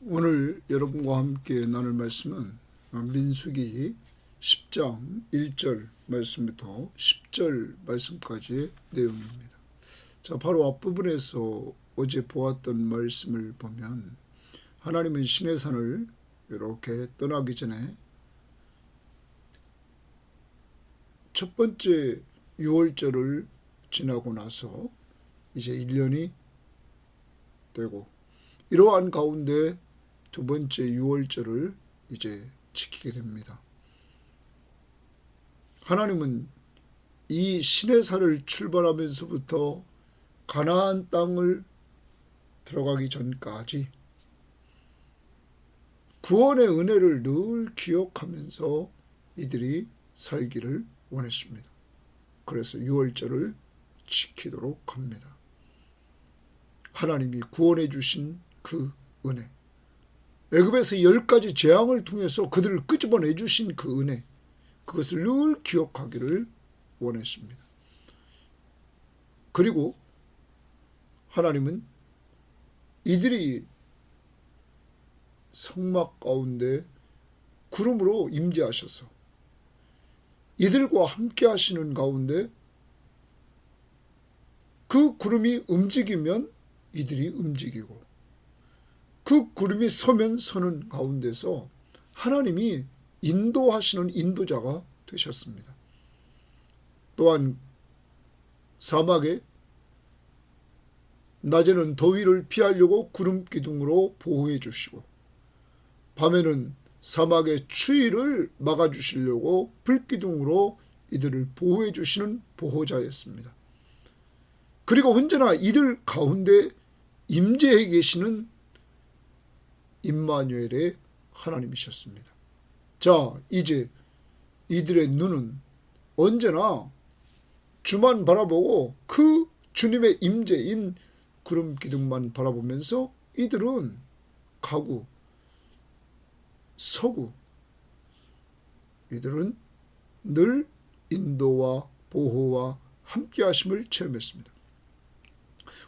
오늘 여러분과 함께 나눌 말씀은 민수기 10장 1절 말씀부터 10절 말씀까지의 내용입니다. 자, 바로 앞부분에서 어제 보았던 말씀을 보면 하나님은 시내 산을 이렇게 떠나기 전에 첫 번째 6월절을 지나고 나서 이제 1년이 되고 이러한 가운데 두 번째 6월절을 이제 지키게 됩니다. 하나님은 이 시내산을 출발하면서부터 가나안 땅을 들어가기 전까지 구원의 은혜를 늘 기억하면서 이들이 살기를 원했습니다. 그래서 6월절을 지키도록 합니다. 하나님이 구원해 주신 그 은혜, 애굽에서 10가지 재앙을 통해서 그들을 끄집어내 주신 그 은혜, 그것을 늘 기억하기를 원했습니다. 그리고 하나님은 이들이 성막 가운데 구름으로 임재하셔서 이들과 함께 하시는 가운데 그 구름이 움직이면 이들이 움직이고 그 구름이 서면 서는 가운데서 하나님이 인도하시는 인도자가 되셨습니다. 또한 사막에 낮에는 더위를 피하려고 구름 기둥으로 보호해 주시고 밤에는 사막의 추위를 막아주시려고 불기둥으로 이들을 보호해 주시는 보호자였습니다. 그리고 언제나 이들 가운데 임재해 계시는 임마누엘의 하나님이셨습니다. 자, 이제 이들의 눈은 언제나 주만 바라보고 그 주님의 임재인 구름 기둥만 바라보면서 이들은 가고 서고 이들은 늘 인도와 보호와 함께하심을 체험했습니다.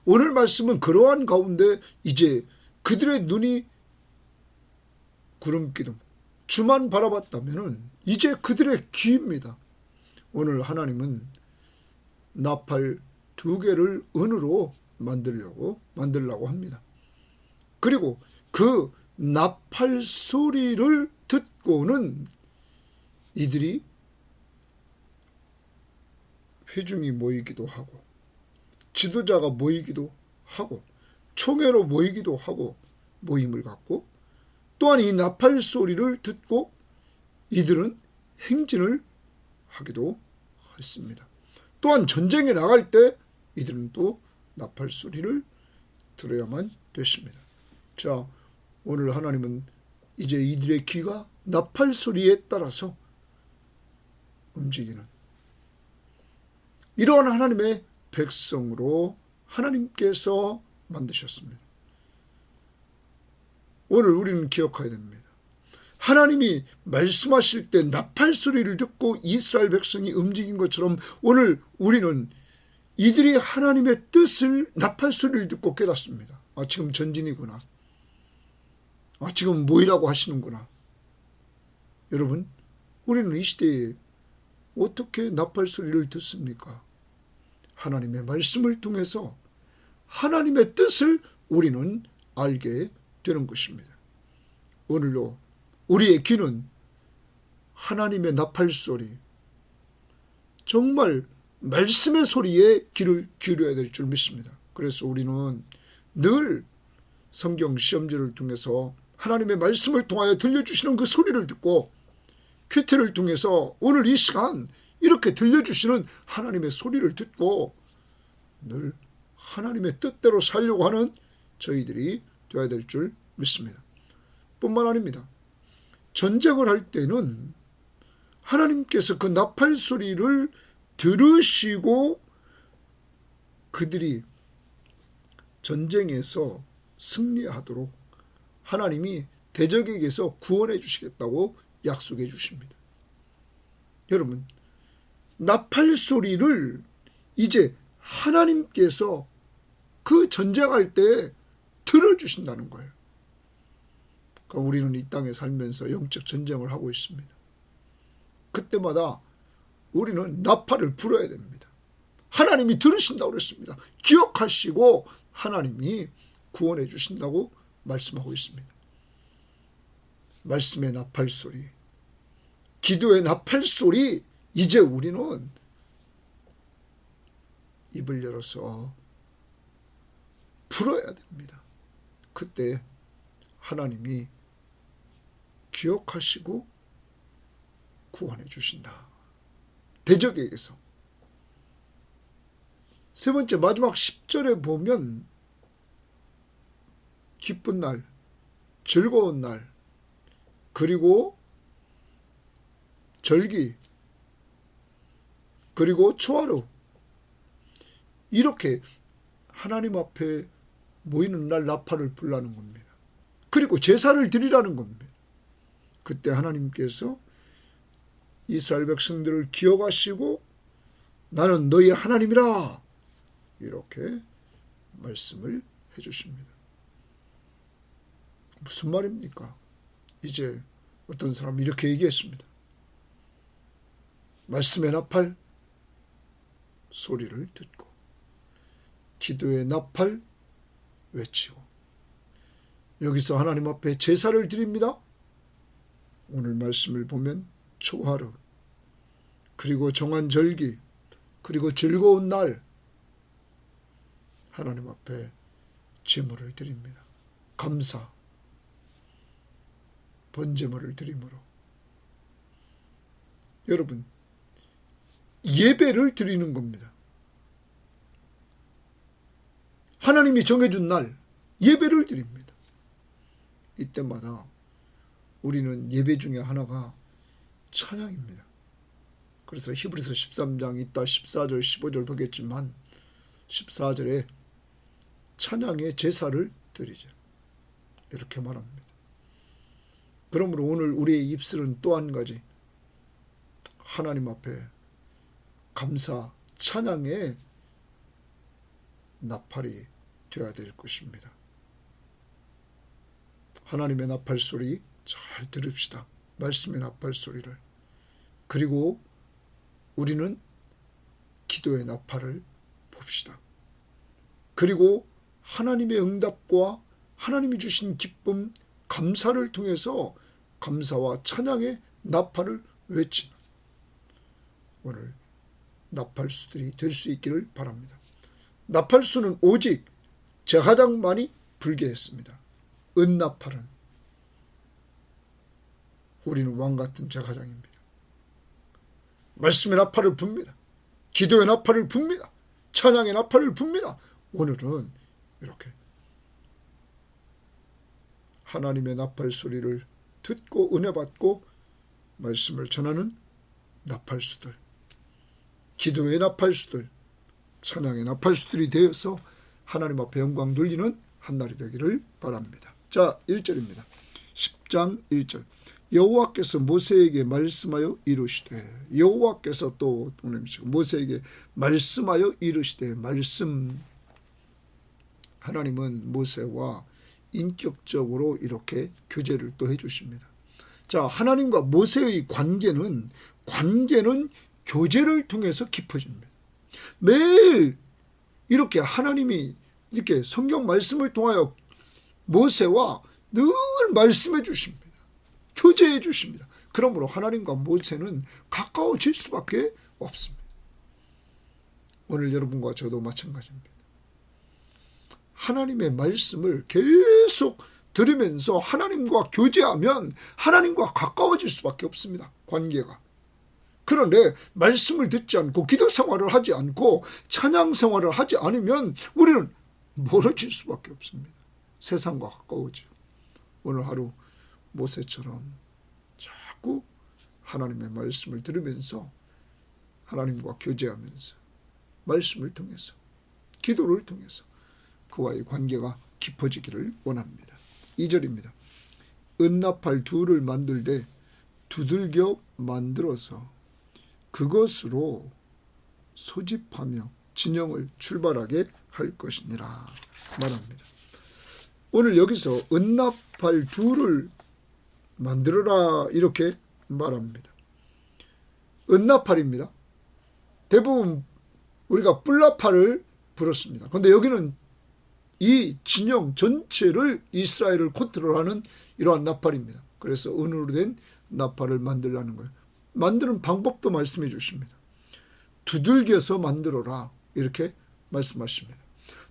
오늘 말씀은 그러한 가운데 이제 그들의 눈이 구름기둥 주만 바라봤다면 이제 그들의 귀입니다. 오늘 하나님은 나팔 2개를 은으로 만들려고 합니다. 그리고 그 나팔 소리를 듣고는 이들이 회중이 모이기도 하고 지도자가 모이기도 하고 총회로 모이기도 하고 모임을 갖고 또한 이 나팔 소리를 듣고 이들은 행진을 하기도 했습니다. 또한 전쟁에 나갈 때 이들은 또 나팔 소리를 들어야만 됐습니다. 자, 오늘 하나님은 이제 이들의 귀가 나팔 소리에 따라서 움직이는 이러한 하나님의 백성으로 하나님께서 만드셨습니다. 오늘 우리는 기억해야 됩니다. 하나님이 말씀하실 때 나팔 소리를 듣고 이스라엘 백성이 움직인 것처럼 오늘 우리는 이들이 하나님의 뜻을 나팔 소리를 듣고 깨닫습니다. 지금 전진이구나. 지금 모이라고 하시는구나. 여러분, 우리는 이 시대에 어떻게 나팔 소리를 듣습니까? 하나님의 말씀을 통해서 하나님의 뜻을 우리는 알게 되는 것입니다. 오늘도 우리의 귀는 하나님의 나팔 소리, 정말 말씀의 소리에 귀를 기울여야 될 줄 믿습니다. 그래서 우리는 늘 성경 시험지를 통해서 하나님의 말씀을 통하여 들려주시는 그 소리를 듣고 큐티를 통해서 오늘 이 시간 이렇게 들려주시는 하나님의 소리를 듣고 늘 하나님의 뜻대로 살려고 하는 저희들이 되어야 될 줄 믿습니다. 뿐만 아닙니다. 전쟁을 할 때는 하나님께서 그 나팔 소리를 들으시고 그들이 전쟁에서 승리하도록 하나님이 대적에게서 구원해 주시겠다고 약속해 주십니다. 여러분, 나팔 소리를 이제 하나님께서 그 전쟁할 때 들어주신다는 거예요. 그러니까 우리는 이 땅에 살면서 영적 전쟁을 하고 있습니다. 그때마다 우리는 나팔을 불어야 됩니다. 하나님이 들으신다고 그랬습니다. 기억하시고 하나님이 구원해 주신다고 말씀하고 있습니다. 말씀의 나팔소리, 기도의 나팔소리, 이제 우리는 입을 열어서 불어야 됩니다. 그때 하나님이 기억하시고 구원해 주신다. 대적에게서. 세 번째 마지막 10절에 보면 기쁜 날, 즐거운 날, 그리고 절기, 그리고 초하루, 이렇게 하나님 앞에 모이는 날 나팔을 불라는 겁니다. 그리고 제사를 드리라는 겁니다. 그때 하나님께서 이스라엘 백성들을 기억하시고 나는 너희 하나님이라 이렇게 말씀을 해주십니다. 무슨 말입니까? 이제 어떤 사람이 이렇게 얘기했습니다. 말씀의 나팔 소리를 듣고 기도의 나팔 외치고 여기서 하나님 앞에 제사를 드립니다. 오늘 말씀을 보면 초하루, 그리고 정한 절기, 그리고 즐거운 날 하나님 앞에 제물을 드립니다. 감사, 번제물을 드림으로 여러분 예배를 드리는 겁니다. 하나님이 정해준 날 예배를 드립니다. 이때마다 우리는 예배 중에 하나가 찬양입니다. 그래서 히브리서 13장 이따 14절 15절 보겠지만 14절에 찬양의 제사를 드리자 이렇게 말합니다. 그러므로 오늘 우리의 입술은 또 한 가지 하나님 앞에 감사 찬양의 나팔이 되어야 될 것입니다. 하나님의 나팔 소리 잘 들읍시다. 말씀의 나팔 소리를. 그리고 우리는 기도의 나팔을 봅시다. 그리고 하나님의 응답과 하나님이 주신 기쁨, 감사를 통해서 감사와 찬양의 나팔을 외치는 오늘 나팔수들이 될 수 있기를 바랍니다. 나팔수는 오직 제사장만이 불게 했습니다. 은나팔은 우리는 왕같은 제사장입니다. 말씀의 나팔을 붑니다. 기도의 나팔을 붑니다. 찬양의 나팔을 붑니다. 오늘은 이렇게 하나님의 나팔 소리를 듣고 은혜 받고 말씀을 전하는 나팔수들, 기도의 나팔수들, 찬양의 나팔수들이 되어서 하나님 앞에 영광 돌리는 한날이 되기를 바랍니다. 자, 1절입니다. 10장 1절. 여호와께서 모세에게 말씀하여 이르시되, 여호와께서 또 모세에게 말씀하여 이르시되, 말씀. 하나님은 모세와 인격적으로 이렇게 교제를 또 해주십니다. 자, 하나님과 모세의 관계는 교제를 통해서 깊어집니다. 매일 이렇게 하나님이 이렇게 성경 말씀을 통하여 모세와 늘 말씀해 주십니다. 교제해 주십니다. 그러므로 하나님과 모세는 가까워질 수밖에 없습니다. 오늘 여러분과 저도 마찬가지입니다. 하나님의 말씀을 계속 들으면서 하나님과 교제하면 하나님과 가까워질 수밖에 없습니다. 관계가. 그런데 말씀을 듣지 않고 기도 생활을 하지 않고 찬양 생활을 하지 않으면 우리는 멀어질 수밖에 없습니다. 세상과 가까워지고. 오늘 하루 모세처럼 자꾸 하나님의 말씀을 들으면서 하나님과 교제하면서 말씀을 통해서 기도를 통해서 그와의 관계가 깊어지기를 원합니다. 2절입니다. 은나팔 둘을 만들되 두들겨 만들어서 그것으로 소집하며 진영을 출발하게 할 것이니라 말합니다. 오늘 여기서 은나팔 둘을 만들어라 이렇게 말합니다. 은나팔입니다. 대부분 우리가 뿔나팔을 불었습니다. 그런데 여기는 이 진영 전체를 이스라엘을 컨트롤하는 이러한 나팔입니다. 그래서 은으로 된 나팔을 만들라는 거예요. 만드는 방법도 말씀해 주십니다. 두들겨서 만들어라 이렇게 말씀하십니다.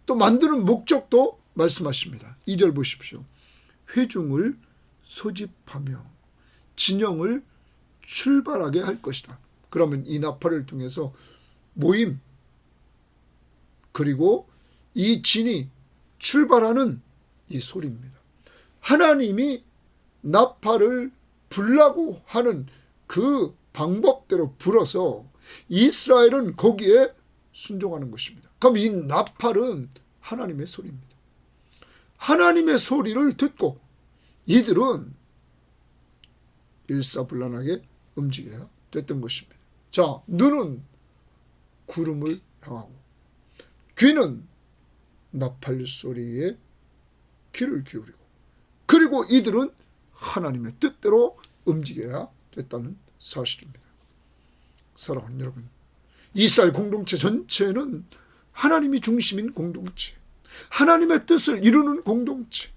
또 만드는 목적도 말씀하십니다. 2절 보십시오. 회중을 소집하며 진영을 출발하게 할 것이다. 그러면 이 나팔을 통해서 모임 그리고 이 진이 출발하는 이 소리입니다. 하나님이 나팔을 불라고 하는 그 방법대로 불어서 이스라엘은 거기에 순종하는 것입니다. 그럼 이 나팔은 하나님의 소리입니다. 하나님의 소리를 듣고 이들은 일사불란하게 움직여야 됐던 것입니다. 자, 눈은 구름을 향하고 귀는 나팔 소리에 귀를 기울이고 그리고 이들은 하나님의 뜻대로 움직여야 됐다는 사실입니다. 사랑하는 여러분, 이스라엘 공동체 전체는 하나님이 중심인 공동체, 하나님의 뜻을 이루는 공동체,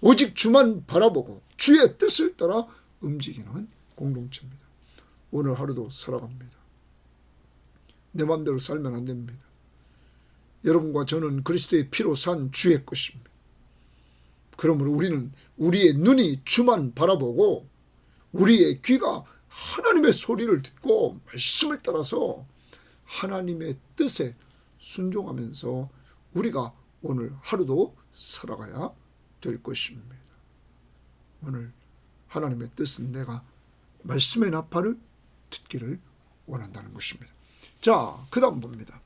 오직 주만 바라보고 주의 뜻을 따라 움직이는 공동체입니다. 오늘 하루도 살아갑니다. 내 마음대로 살면 안 됩니다. 여러분과 저는 그리스도의 피로 산 주의 것입니다. 그러므로 우리는 우리의 눈이 주만 바라보고 우리의 귀가 하나님의 소리를 듣고 말씀을 따라서 하나님의 뜻에 순종하면서 우리가 오늘 하루도 살아가야 될 것입니다. 오늘 하나님의 뜻은 내가 말씀의 나팔을 듣기를 원한다는 것입니다. 자, 그 다음 봅니다.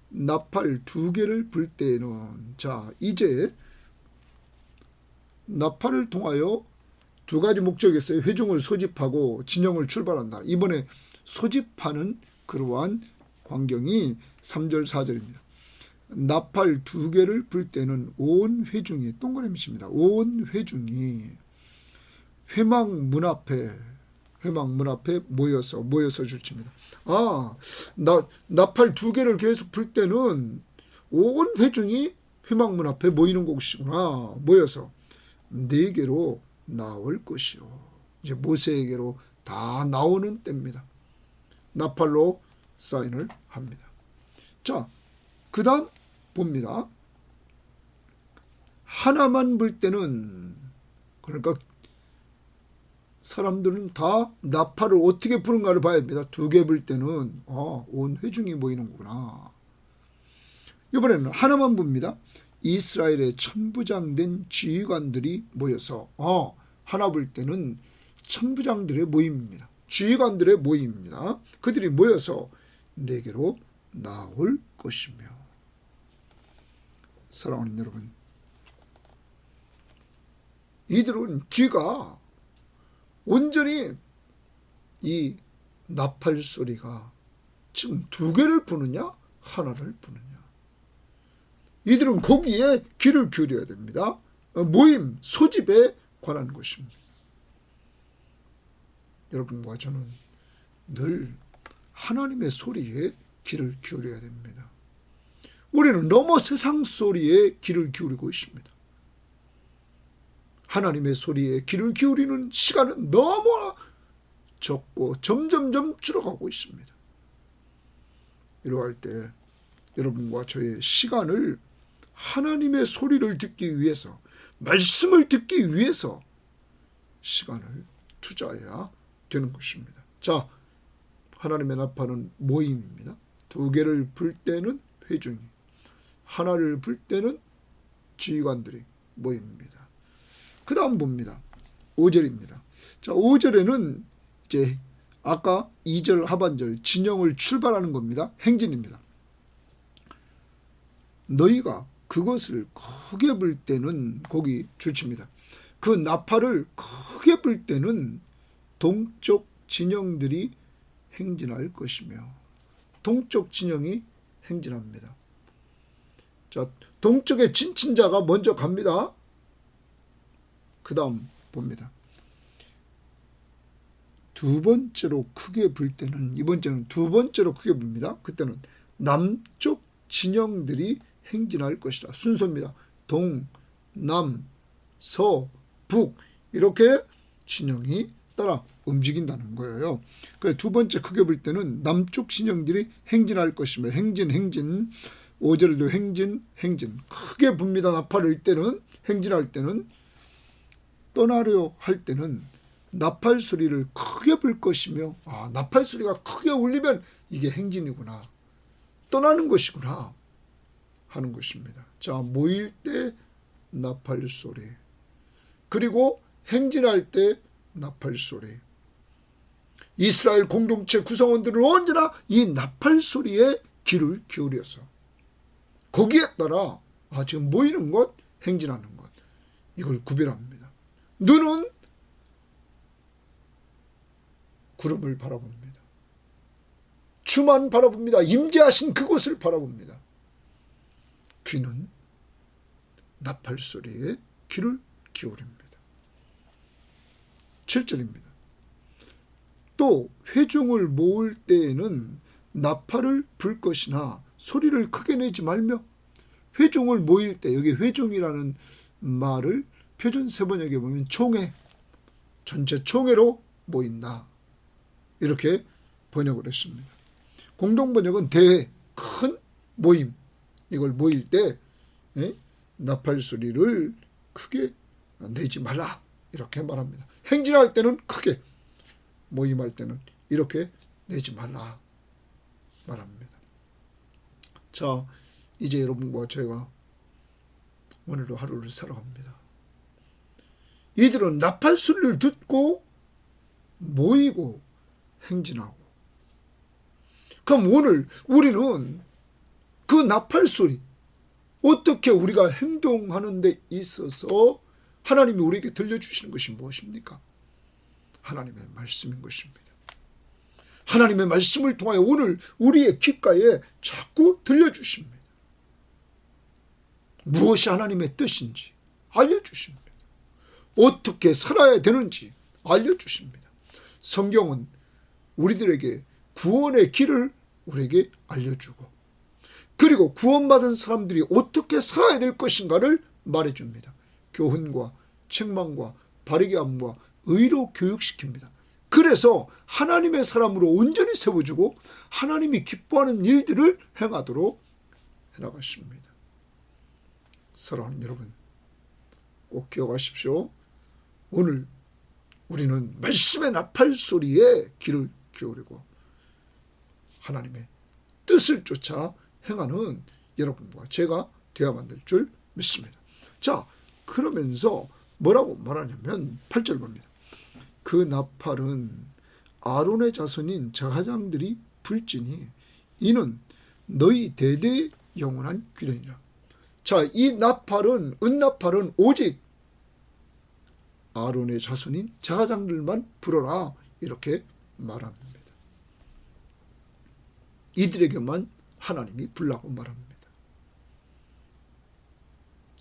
나팔 2개를 불 때에는 자 이제 나팔을 통하여 2가지 목적이 있어요. 회중을 소집하고 진영을 출발한다. 이번에 소집하는 그러한 광경이 3절 4절입니다. 나팔 2개를 불 때는 온 회중이 동그라미입니다. 온 회중이 회막 문 앞에 모여서 줄칩니다. 나팔 2개를 계속 불 때는 온 회중이 회막문 앞에 모이는 곳이구나. 모여서 4개로 나올 것이요. 이제 모세에게로 다 나오는 때입니다. 나팔로 사인을 합니다. 자, 그 다음 봅니다. 하나만 불 때는 그러니까 사람들은 다 나팔을 어떻게 부는가를 봐야 합니다. 2개 불 때는 온 회중이 모이는구나. 이번에는 하나만 봅니다. 이스라엘의 천부장된 지휘관들이 모여서 하나 불 때는 천부장들의 모임입니다. 지휘관들의 모임입니다. 그들이 모여서 4개로 나올 것이며. 사랑하는 여러분, 이들은 귀가 온전히 이 나팔 소리가 지금 2개를 부느냐 하나를 부느냐, 이들은 거기에 귀를 기울여야 됩니다. 모임 소집에 관한 것입니다. 여러분과 저는 늘 하나님의 소리에 귀를 기울여야 됩니다. 우리는 너무 세상 소리에 귀를 기울이고 있습니다. 하나님의 소리에 귀를 기울이는 시간은 너무 적고 점점점 줄어가고 있습니다. 이러할 때 여러분과 저의 시간을 하나님의 소리를 듣기 위해서, 말씀을 듣기 위해서 시간을 투자해야 되는 것입니다. 자, 하나님의 나팔은 모임입니다. 2개를 불 때는 회중이, 하나를 불 때는 지휘관들이 모입니다. 그 다음 봅니다. 5절입니다. 자, 5절에는 이제 아까 2절 하반절 진영을 출발하는 겁니다. 행진입니다. 너희가 그것을 크게 불 때는, 거기 줄칩니다. 그 나팔을 크게 불 때는 동쪽 진영들이 행진할 것이며, 동쪽 진영이 행진합니다. 자, 동쪽의 진친자가 먼저 갑니다. 그 다음 봅니다. 두 번째로 크게 불 때는, 이번째는 두 번째로 크게 붑니다. 그때는 남쪽 진영들이 행진할 것이라. 순서입니다. 동, 남, 서, 북 이렇게 진영이 따라 움직인다는 거예요. 그래서 두 번째 크게 볼 때는 남쪽 진영들이 행진할 것이며, 행진 5절에도 행진 크게 붑니다. 나팔을 때는, 행진할 때는, 떠나려 할 때는 나팔 소리를 크게 불 것이며, 나팔 소리가 크게 울리면 이게 행진이구나, 떠나는 것이구나 하는 것입니다. 자, 모일 때 나팔 소리, 그리고 행진할 때 나팔 소리. 이스라엘 공동체 구성원들은 언제나 이 나팔 소리에 귀를 기울여서 거기에 따라 지금 모이는 것, 행진하는 것, 이걸 구별합니다. 눈은 구름을 바라봅니다. 주만 바라봅니다. 임재하신 그곳을 바라봅니다. 귀는 나팔 소리에 귀를 기울입니다. 7절입니다. 또 회중을 모을 때에는 나팔을 불 것이나 소리를 크게 내지 말며. 회중을 모일 때, 여기 회중이라는 말을 표준 세번역에 보면 총회, 전체 총회로 모인다, 이렇게 번역을 했습니다. 공동번역은 대회, 큰 모임, 이걸 모일 때 나팔 소리를 크게 내지 말라, 이렇게 말합니다. 행진할 때는 크게, 모임할 때는 이렇게 내지 말라 말합니다. 자, 이제 여러분과 제가 오늘도 하루를 살아갑니다. 이들은 나팔 소리를 듣고 모이고 행진하고. 그럼 오늘 우리는 그 나팔 소리, 어떻게 우리가 행동하는 데 있어서 하나님이 우리에게 들려주시는 것이 무엇입니까? 하나님의 말씀인 것입니다. 하나님의 말씀을 통하여 오늘 우리의 귓가에 자꾸 들려주십니다. 무엇이 하나님의 뜻인지 알려주십니다. 어떻게 살아야 되는지 알려주십니다. 성경은 우리들에게 구원의 길을 우리에게 알려주고, 그리고 구원받은 사람들이 어떻게 살아야 될 것인가를 말해줍니다. 교훈과 책망과 바르게 함과 의로 교육시킵니다. 그래서 하나님의 사람으로 온전히 세워주고 하나님이 기뻐하는 일들을 행하도록 해나가십니다. 사랑하는 여러분, 꼭 기억하십시오. 오늘 우리는 말씀의 나팔 소리에 귀를 기울이고 하나님의 뜻을 쫓아 행하는 여러분과 제가 되어야만 될 줄 믿습니다. 자, 그러면서 뭐라고 말하냐면 8절 봅니다. 그 나팔은 아론의 자손인 제사장들이 불지니 이는 너희 대대의 영원한 규례니라. 자, 이 나팔은, 은나팔은 오직 아론의 자손인 제사장들만 불어라, 이렇게 말합니다. 이들에게만 하나님이 불라고 말합니다.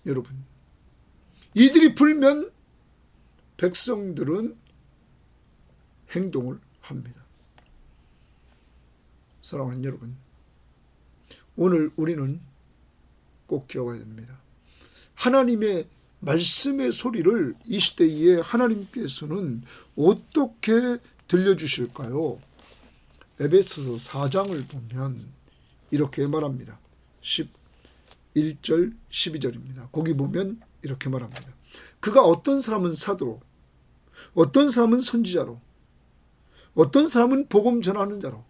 여러분, 이들이 불면 백성들은 행동을 합니다. 사랑하는 여러분, 오늘 우리는 꼭 기억해야 됩니다. 하나님의 말씀의 소리를 이 시대에 하나님께서는 어떻게 들려주실까요? 에베소서 4장을 보면 이렇게 말합니다. 11절 12절입니다. 거기 보면 이렇게 말합니다. 그가 어떤 사람은 사도로, 어떤 사람은 선지자로, 어떤 사람은 복음 전하는 자로,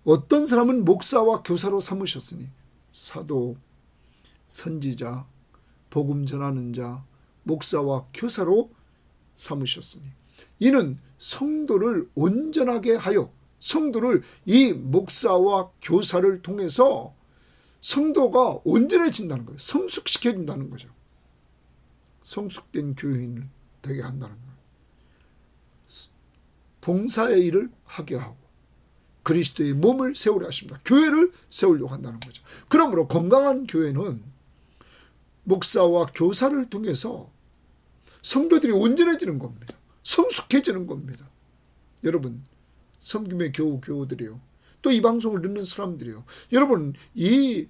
어떤 사람은 목사와 교사로 삼으셨으니, 사도, 선지자, 복음 전하는 자, 목사와 교사로 삼으셨으니 이는 성도를 온전하게 하여, 성도를 이 목사와 교사를 통해서 성도가 온전해진다는 거예요. 성숙시켜준다는 거죠. 성숙된 교인을 되게 한다는 거예요. 봉사의 일을 하게 하고 그리스도의 몸을 세우려 하십니다. 교회를 세우려고 한다는 거죠. 그러므로 건강한 교회는 목사와 교사를 통해서 성도들이 온전해지는 겁니다. 성숙해지는 겁니다. 여러분, 섬김의 교우들이요, 또 이 방송을 듣는 사람들이요, 여러분, 이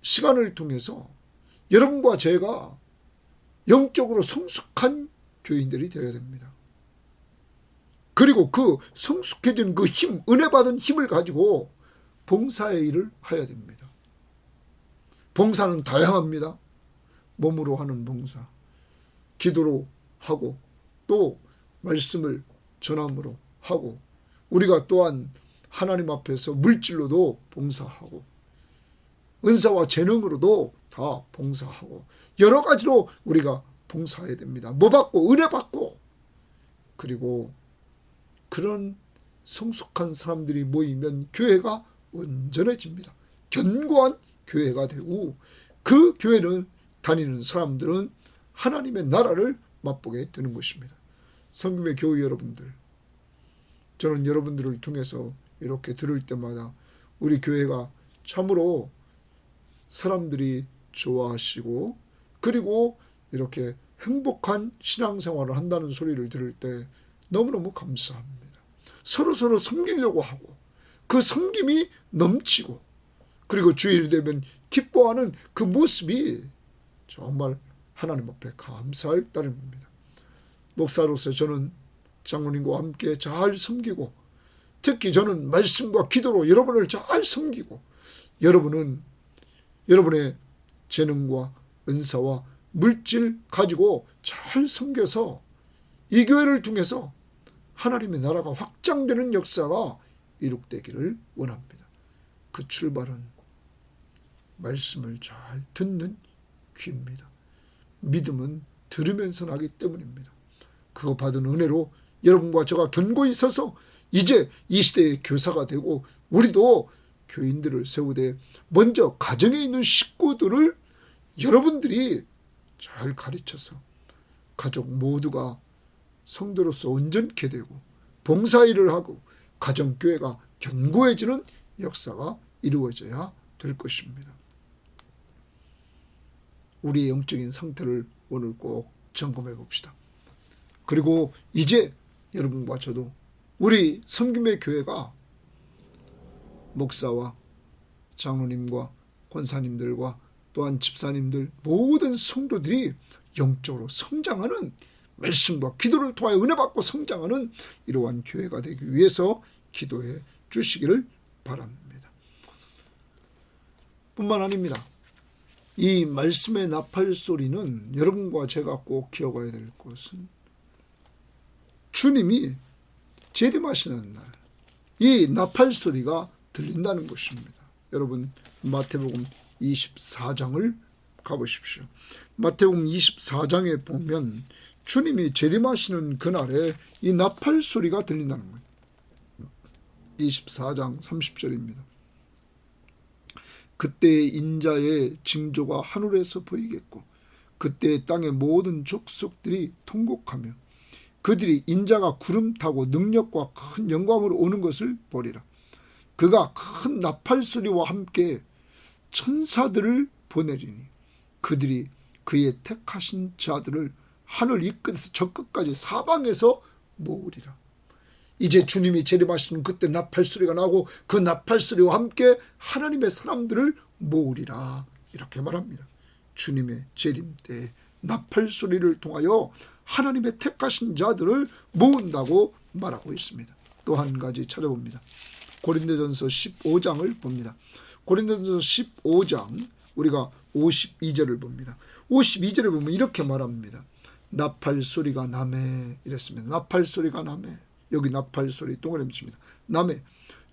시간을 통해서 여러분과 제가 영적으로 성숙한 교인들이 되어야 됩니다. 그리고 그 성숙해진 그 힘, 은혜 받은 힘을 가지고 봉사의 일을 해야 됩니다. 봉사는 다양합니다. 몸으로 하는 봉사, 기도로 하고, 또 말씀을 전함으로 하고, 우리가 또한 하나님 앞에서 물질로도 봉사하고, 은사와 재능으로도 다 봉사하고, 여러 가지로 우리가 봉사해야 됩니다. 뭐 받고, 은혜 받고. 그리고 그런 성숙한 사람들이 모이면 교회가 온전해집니다. 견고한 교회가 되고, 그 교회는 다니는 사람들은 하나님의 나라를 맛보게 되는 것입니다. 성김의 교우 여러분들, 저는 여러분들을 통해서 이렇게 들을 때마다 우리 교회가 참으로 사람들이 좋아하시고, 그리고 이렇게 행복한 신앙생활을 한다는 소리를 들을 때 너무너무 감사합니다. 서로서로 섬기려고 하고, 그 섬김이 넘치고, 그리고 주일이 되면 기뻐하는 그 모습이 정말 하나님 앞에 감사할 따름입니다. 목사로서 저는 장로님과 함께 잘 섬기고, 특히 저는 말씀과 기도로 여러분을 잘 섬기고, 여러분은 여러분의 재능과 은사와 물질 가지고 잘 섬겨서 이 교회를 통해서 하나님의 나라가 확장되는 역사가 이룩되기를 원합니다. 그 출발은 말씀을 잘 듣는 귀입니다. 믿음은 들으면서 나기 때문입니다. 그거 받은 은혜로 여러분과 제가 견고히 서서 이제 이 시대의 교사가 되고, 우리도 교인들을 세우되 먼저 가정에 있는 식구들을 여러분들이 잘 가르쳐서 가족 모두가 성도로서 온전케 되고 봉사일을 하고 가정교회가 견고해지는 역사가 이루어져야 될 것입니다. 우리의 영적인 상태를 오늘 꼭 점검해 봅시다. 그리고 이제 여러분과 저도 우리 섬김의 교회가 목사와 장로님과 권사님들과 또한 집사님들 모든 성도들이 영적으로 성장하는, 말씀과 기도를 통하여 은혜 받고 성장하는 이러한 교회가 되기 위해서 기도해 주시기를 바랍니다. 뿐만 아닙니다. 이 말씀의 나팔 소리는 여러분과 제가 꼭 기억해야 될 것은 주님이 재림하시는 날 이 나팔 소리가 들린다는 것입니다. 여러분, 마태복음 24장을 가보십시오. 마태복음 24장에 보면 주님이 재림하시는 그날에 이 나팔 소리가 들린다는 거예요. 24장 30절입니다. 그때의 인자의 징조가 하늘에서 보이겠고, 그때 땅의 모든 족속들이 통곡하며 그들이 인자가 구름 타고 능력과 큰 영광으로 오는 것을 보리라. 그가 큰 나팔 소리와 함께 천사들을 보내리니 그들이 그의 택하신 자들을 하늘 이 끝에서 저 끝까지 사방에서 모으리라. 이제 주님이 재림하시는 그때 나팔 소리가 나고 그 나팔 소리와 함께 하나님의 사람들을 모으리라, 이렇게 말합니다. 주님의 재림 때 나팔 소리를 통하여 하나님의 택하신 자들을 모은다고 말하고 있습니다. 또 한 가지 찾아봅니다. 고린도전서 15장을 봅니다. 고린도전서 15장 우리가 52절을 봅니다. 52절에 보면 이렇게 말합니다. 나팔 소리가 나매, 이랬습니다. 나팔 소리가 나매. 여기 나팔 소리 동그라미 칩니다. 나매,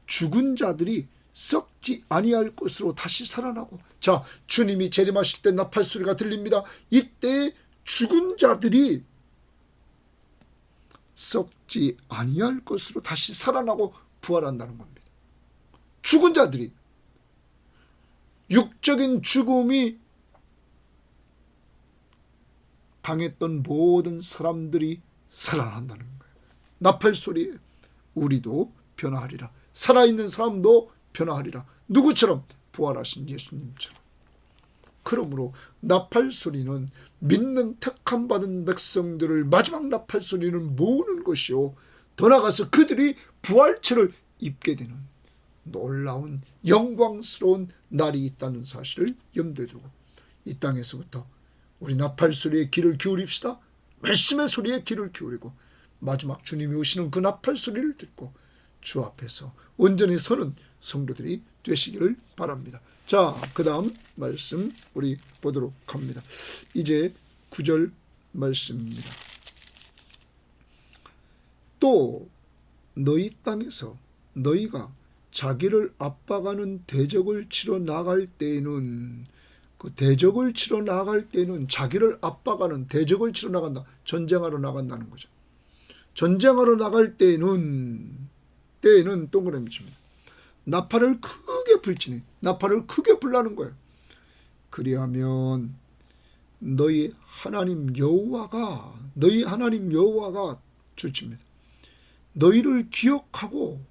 죽은 자들이 썩지 아니할 것으로 다시 살아나고. 자, 주님이 재림하실 때 나팔 소리가 들립니다. 이때 죽은 자들이 썩지 아니할 것으로 다시 살아나고 부활한다는 겁니다. 죽은 자들이, 육적인 죽음이 당했던 모든 사람들이 살아난다는 거예요. 나팔 소리에 우리도 변화하리라. 살아있는 사람도 변화하리라. 누구처럼? 부활하신 예수님처럼. 그러므로 나팔 소리는 믿는 택함 받은 백성들을 마지막 나팔 소리는 모으는 것이요, 더 나아가서 그들이 부활체를 입게 되는 놀라운 영광스러운 날이 있다는 사실을 염두에 두고 이 땅에서부터 우리 나팔 소리에 귀를 기울입시다. 말씀의 소리에 귀를 기울이고 마지막 주님이 오시는 그 나팔 소리를 듣고 주 앞에서 온전히 서는 성도들이 되시기를 바랍니다. 자, 그 다음 말씀 우리 보도록 합니다. 이제 9절 말씀입니다. 또 너희 땅에서 너희가 자기를 압박하는 대적을 치러 나갈 때에는, 그 대적을 치러 나갈 때는 자기를 압박하는 대적을 치러 나간다. 전쟁하러 나간다는 거죠. 전쟁하러 나갈 때는 동그라미 칩니다. 나팔을 크게 불지니, 나팔을 크게 불라는 거예요. 그리하면 너희 하나님 여호와가 주칩니다. 너희를 기억하고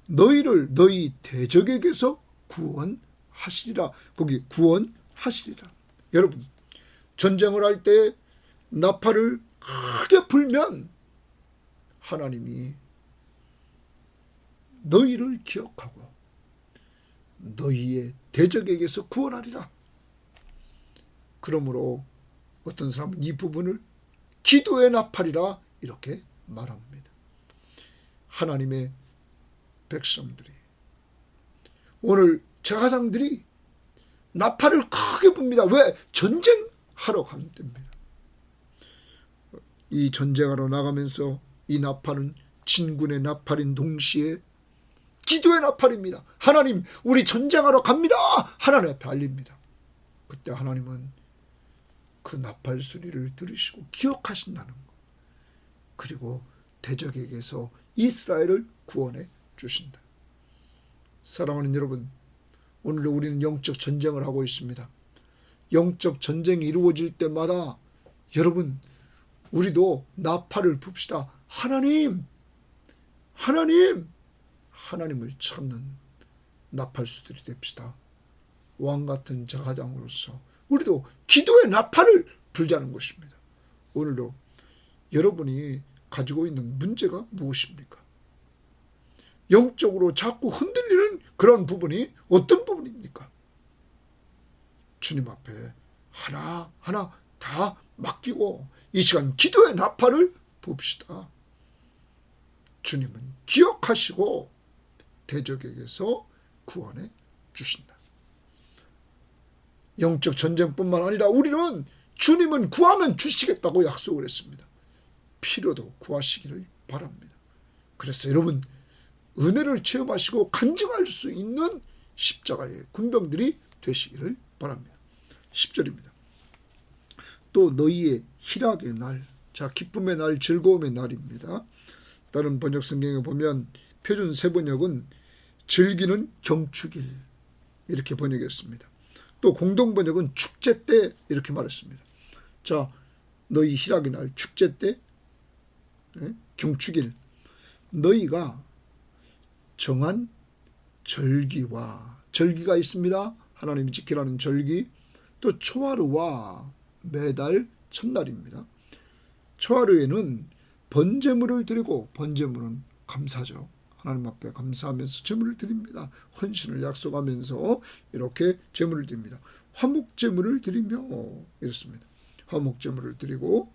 너희를 너희 대적에게서 구원하시리라. 거기 구원하시리라. 여러분, 전쟁을 할 때 나팔을 크게 불면 하나님이 너희를 기억하고 너희의 대적에게서 구원하리라. 그러므로 어떤 사람은 이 부분을 기도의 나팔이라 이렇게 말합니다. 하나님의 백성들이, 오늘 제사장들이 나팔을 크게 붑니다. 왜? 전쟁하러 가는 때입니다. 이 전쟁하러 나가면서 이 나팔은 진군의 나팔인 동시에 기도의 나팔입니다. 하나님, 우리 전쟁하러 갑니다. 하나님 앞에 알립니다. 그때 하나님은 그 나팔 소리를 들으시고 기억하신다는 것, 그리고 대적에게서 이스라엘을 구원해 주신다. 사랑하는 여러분, 오늘 우리는 영적 전쟁을 하고 있습니다. 영적 전쟁이 이루어질 때마다 여러분, 우리도 나팔을 붑시다. 하나님을 찾는 나팔수들이 됩시다. 왕같은 제사장으로서 우리도 기도의 나팔을 불자는 것입니다. 오늘도 여러분이 가지고 있는 문제가 무엇입니까? 영적으로 자꾸 흔들리는 그런 부분이 어떤 부분입니까? 주님 앞에 하나하나 다 맡기고 이 시간 기도의 나팔을 붑시다. 주님은 기억하시고 대적에게서 구원해 주신다. 영적 전쟁뿐만 아니라 우리는 주님은 구하면 주시겠다고 약속을 했습니다. 필요도 구하시기를 바랍니다. 그래서 여러분, 은혜를 체험하시고 간증할 수 있는 십자가의 군병들이 되시기를 바랍니다. 10절입니다. 또 너희의 희락의 날, 자, 기쁨의 날, 즐거움의 날입니다. 다른 번역 성경에 보면 표준 세번역은 즐기는 경축일 이렇게 번역했습니다. 또 공동 번역은 축제 때 이렇게 말했습니다. 자, 너희 희락의 날, 축제 때, 경축일, 너희가 정한 절기가 있습니다. 하나님이 지키라는 절기. 또 초하루와 매달 첫날입니다. 초하루에는 번제물을 드리고, 번제물은 감사죠. 하나님 앞에 감사하면서 제물을 드립니다. 헌신을 약속하면서 이렇게 제물을 드립니다. 화목제물을 드리며 이렇습니다. 화목제물을 드리고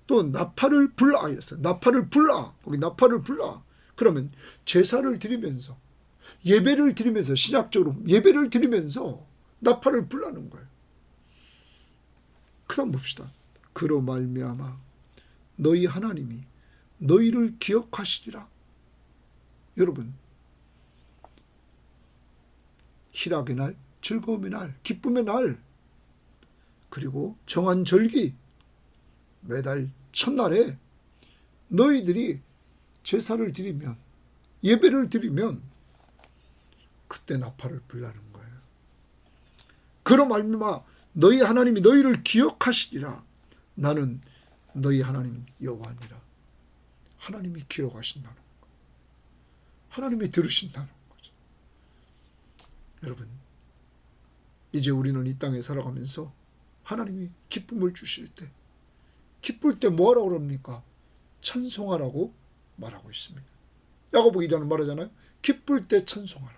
또 나팔을 불라 이랬어요. 나팔을 불라. 거기 나팔을 불라. 그러면 제사를 드리면서, 예배를 드리면서, 신약적으로 예배를 드리면서 나팔을 불라는 거예요. 그다음 봅시다. 그로 말미암아 너희 하나님이 너희를 기억하시리라. 여러분, 희락의 날, 즐거움의 날, 기쁨의 날, 그리고 정한 절기, 매달 첫날에 너희들이 제사를 드리면, 예배를 드리면 그때 나팔을 불라는 거예요. 그로 말미암아 너희 하나님이 너희를 기억하시리라. 나는 너희 하나님 여호와니라. 하나님이 기억하신다는 거, 하나님이 들으신다는 거죠. 여러분, 이제 우리는 이 땅에 살아가면서 하나님이 기쁨을 주실 때, 기쁠 때 뭐라고 그럽니까? 찬송하라고 말하고 있습니다. 야고보 기자는 말하잖아요. 기쁠 때 찬송하라.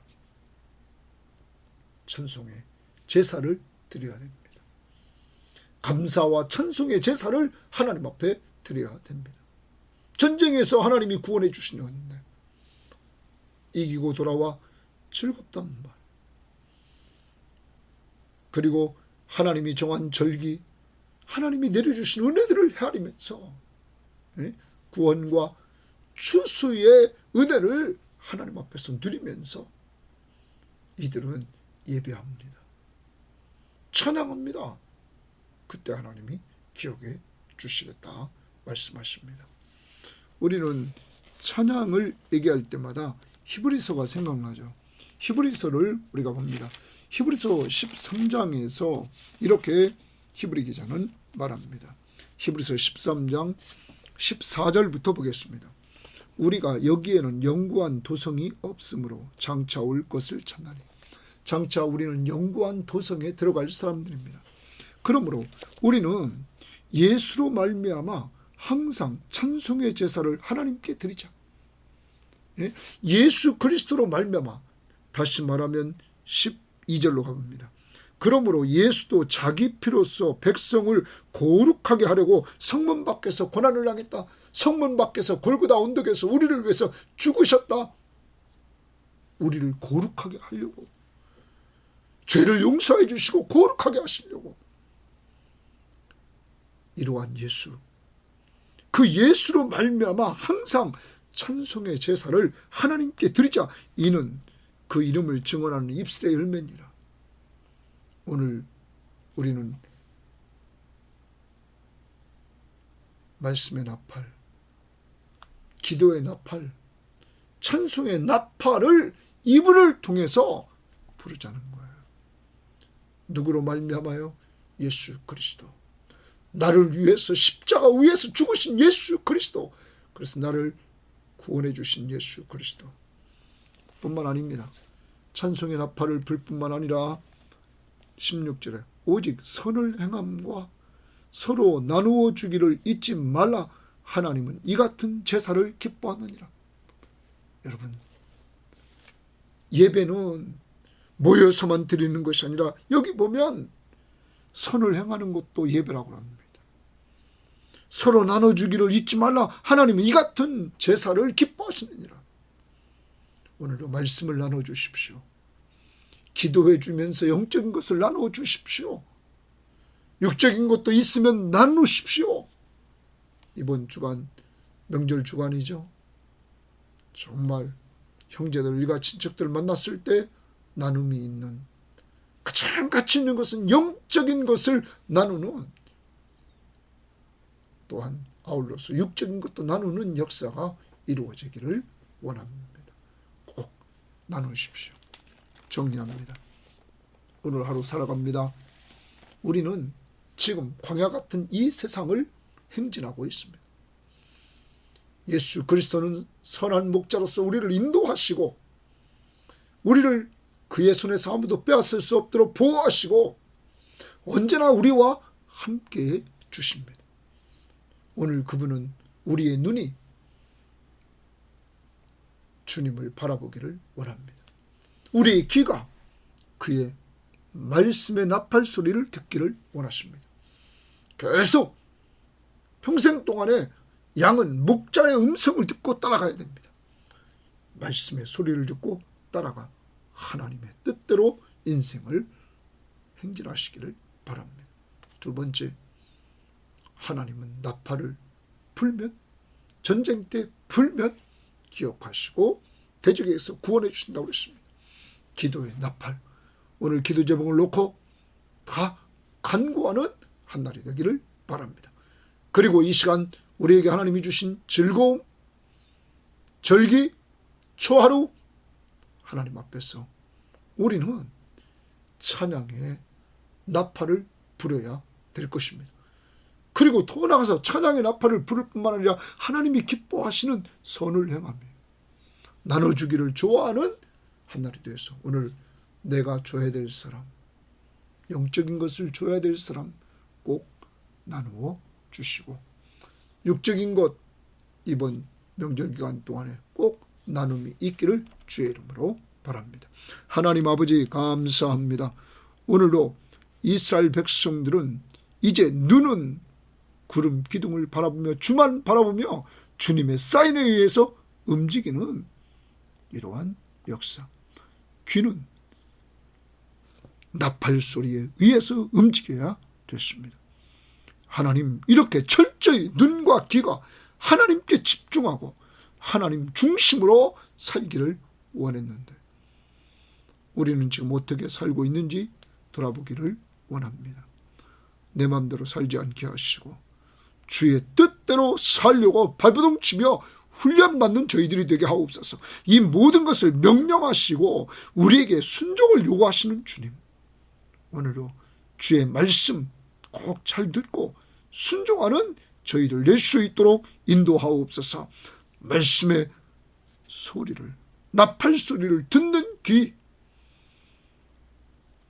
찬송의 제사를 드려야 됩니다. 감사와 찬송의 제사를 하나님 앞에 드려야 됩니다. 전쟁에서 하나님이 구원해 주신 은혜, 이기고 돌아와 즐겁단 말, 그리고 하나님이 정한 절기, 하나님이 내려주신 은혜들을 헤아리면서 구원과 추수의 은혜를 하나님 앞에서 누리면서 이들은 예배합니다. 찬양합니다. 그때 하나님이 기억해 주시겠다 말씀하십니다. 우리는 찬양을 얘기할 때마다 히브리서가 생각나죠. 히브리서를 우리가 봅니다. 히브리서 13장에서 이렇게 히브리 기자는 말합니다. 히브리서 13장 14절부터 보겠습니다. 우리가 여기에는 영구한 도성이 없으므로 장차 올 것을 찾나니. 장차 우리는 영구한 도성에 들어갈 사람들입니다. 그러므로 우리는 예수로 말미암아 항상 찬송의 제사를 하나님께 드리자. 예수 그리스도로 말미암아, 다시 말하면 12절로 가봅니다. 그러므로 예수도 자기 피로써 백성을 거룩하게 하려고 성문 밖에서 고난을 당했다. 성문 밖에서 골고다 언덕에서 우리를 위해서 죽으셨다. 우리를 거룩하게 하려고, 죄를 용서해 주시고 거룩하게 하시려고. 이러한 예수, 그 예수로 말미암아 항상 찬송의 제사를 하나님께 드리자. 이는 그 이름을 증언하는 입술의 열매니라. 오늘 우리는 말씀의 나팔, 기도의 나팔, 찬송의 나팔을 이분을 통해서 부르자는 거예요. 누구로 말미암아요? 예수 그리스도. 나를 위해서 십자가 위에서 죽으신 예수 그리스도. 그래서 나를 구원해 주신 예수 그리스도 뿐만 아닙니다. 찬송의 나팔을 불 뿐만 아니라 16절에 오직 선을 행함과 서로 나누어 주기를 잊지 말라. 하나님은 이 같은 제사를 기뻐하느니라. 여러분, 예배는 모여서만 드리는 것이 아니라 여기 보면 선을 행하는 것도 예배라고 합니다. 서로 나눠주기를 잊지 말라. 하나님은 이 같은 제사를 기뻐하시느니라. 오늘도 말씀을 나눠주십시오. 기도해 주면서 영적인 것을 나눠주십시오. 육적인 것도 있으면 나누십시오. 이번 주간 명절 주간이죠. 정말 형제들, 일가 친척들 만났을 때 나눔이 있는, 가장 가치 있는 것은 영적인 것을 나누는, 또한 아울러서 육적인 것도 나누는 역사가 이루어지기를 원합니다. 꼭 나누십시오. 정리합니다. 오늘 하루 살아갑니다. 우리는 지금 광야 같은 이 세상을 행진하고 있습니다. 예수 그리스도는 선한 목자로서 우리를 인도하시고 우리를 그의 손에서 아무도 빼앗을 수 없도록 보호하시고 언제나 우리와 함께해 주십니다. 오늘 그분은 우리의 눈이 주님을 바라보기를 원합니다. 우리의 귀가 그의 말씀의 나팔 소리를 듣기를 원하십니다. 계속 평생 동안에 양은 목자의 음성을 듣고 따라가야 됩니다. 말씀의 소리를 듣고 따라가 하나님의 뜻대로 인생을 행진하시기를 바랍니다. 두 번째, 하나님은 나팔을 불면, 전쟁 때 불면 기억하시고 대적에서 구원해 주신다고 그랬습니다. 기도의 나팔, 오늘 기도 제목을 놓고 다 간구하는 한 날이 되기를 바랍니다. 그리고 이 시간 우리에게 하나님이 주신 즐거움, 절기, 초하루, 하나님 앞에서 우리는 찬양의 나팔을 부려야 될 것입니다. 그리고 더 나아가서 찬양의 나팔을 부를 뿐만 아니라 하나님이 기뻐하시는 선을 행하며 나눠주기를 좋아하는 한 날이 되어서 오늘 내가 줘야 될 사람, 영적인 것을 줘야 될 사람 꼭 나누어 주시고, 육적인 것 이번 명절 기간 동안에 꼭 나눔이 있기를 주의 이름으로 바랍니다. 하나님 아버지 감사합니다. 오늘도 이스라엘 백성들은 이제 눈은 구름 기둥을 바라보며 주만 바라보며 주님의 사인에 의해서 움직이는 이러한 역사, 귀는 나팔 소리에 의해서 움직여야 됐습니다. 하나님, 이렇게 철저히 눈과 귀가 하나님께 집중하고 하나님 중심으로 살기를 원했는데 우리는 지금 어떻게 살고 있는지 돌아보기를 원합니다. 내 마음대로 살지 않게 하시고 주의 뜻대로 살려고 발버둥 치며 훈련받는 저희들이 되게 하옵소서. 이 모든 것을 명령하시고 우리에게 순종을 요구하시는 주님, 오늘도 주의 말씀 꼭 잘 듣고 순종하는 저희들 될 수 있도록 인도하옵소서. 말씀의 소리를, 나팔 소리를 듣는 귀,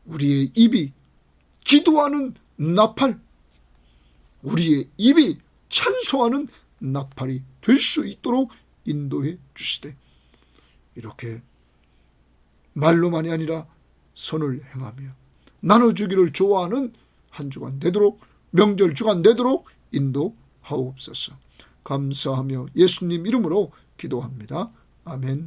우리의 입이 기도하는 나팔, 우리의 입이 찬송하는 나팔이 될 수 있도록 인도해 주시되, 이렇게 말로만이 아니라 선을 행하며 나눠주기를 좋아하는 한 주간 되도록, 명절 주간 되도록 인도하옵소서. 감사하며 예수님 이름으로 기도합니다. 아멘.